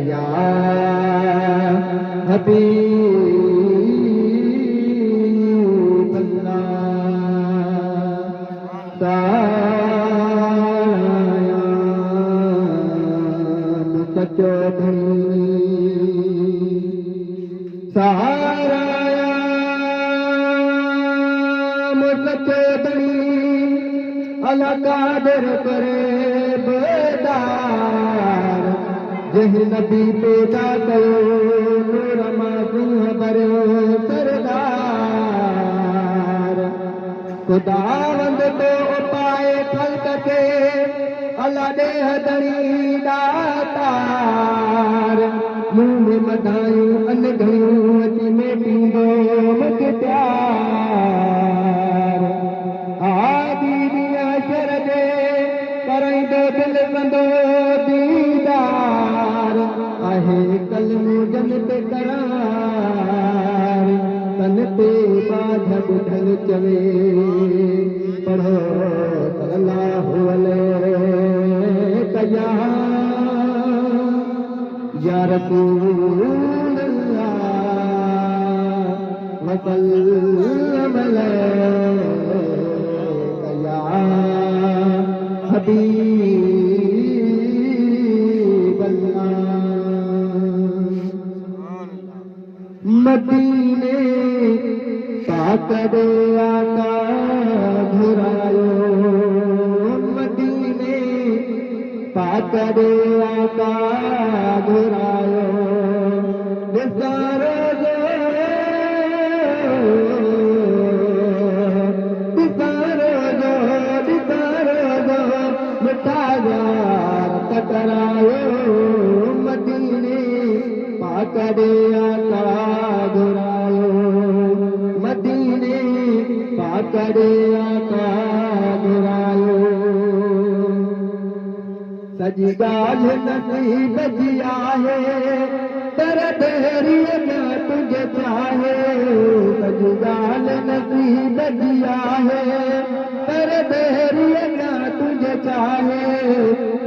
या हबीब अल्लाह सारायाम सचो धनी सारायाम सचो धनी अला कादर करे बेदार जह नबी पैदा कयो नूर मासूम भरियो सरदार खुदावंद तो पाए खल्क के अला देह धणी दातार मुंह में मधायूं अन घणियूं अची में पींदो मूंखे प्यार दिल कंदो दीदार आहे कलमो जन ते करार तन ते बाझ ॿुधल चवे पढ़ो सल्लल्लाहु अलैहि या रसूल अल्लाह वसल्लम अलैका या हबीब अल्लाह मदीने पाक दे आका घुरायो मदीने पाक दे आका घुरायो निसारो टकरायो मदीने पाक दे आका घुरायो मदीने पाक दे आका घुरायो सजी ॻाल्हि नसीब जी आहे तर देरीअ में तुझे चाहे सजी ॻाल्हि नसीब जी आहे तर देरीअ में तुझे चाहे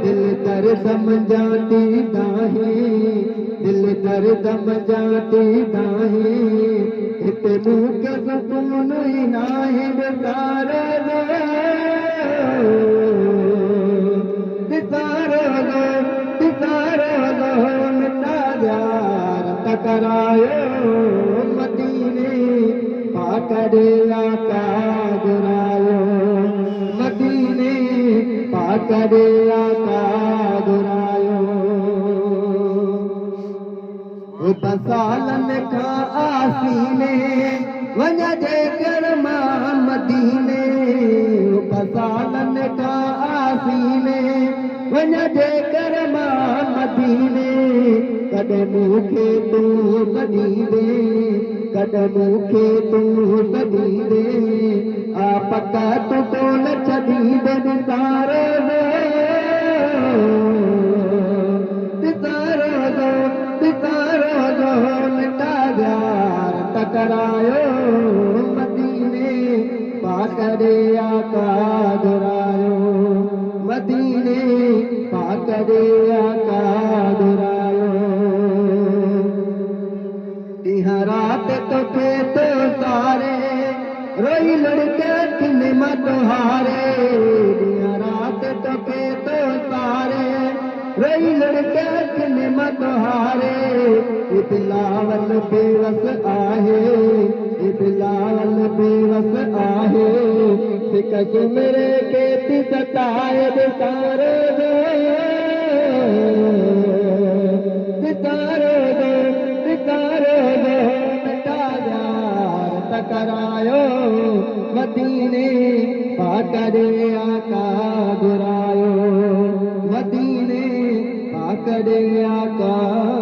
दिल कर समझाती नहीं दिल कर समझाती नहीं इते मुख सुकून ही नहीं बेकार मिटा यार टकरायो मदीने पाक दे आका घुरायो मदीने पाक दे आका घुरायो सालन खां आसीने वञ जे कर मां मदीने सालन खां आसीने वञ जे कर मां मदीने कॾहिं मूंखे तूं सॾी दे कॾहिं मूंखे तूं सॾी दे आ पका तूं कोन छॾी दे मिटा यार टकरायो मदीने पाक दे आका घुरायो मदीने पाक दे आका घुरायो इहा रात तोखे तो सारे रोई लड़के किने मां तोहारे इहा रात तोखे तो सारे रोई लड़के किने मां तोहारे बिलावल बेवस आहे बिलावल बेवस आहे सिक सुमरे के थी सताए दिसारो मिटा यार टकरायो मदीने पाक दे आका घुरायो मदीने पाक दे आका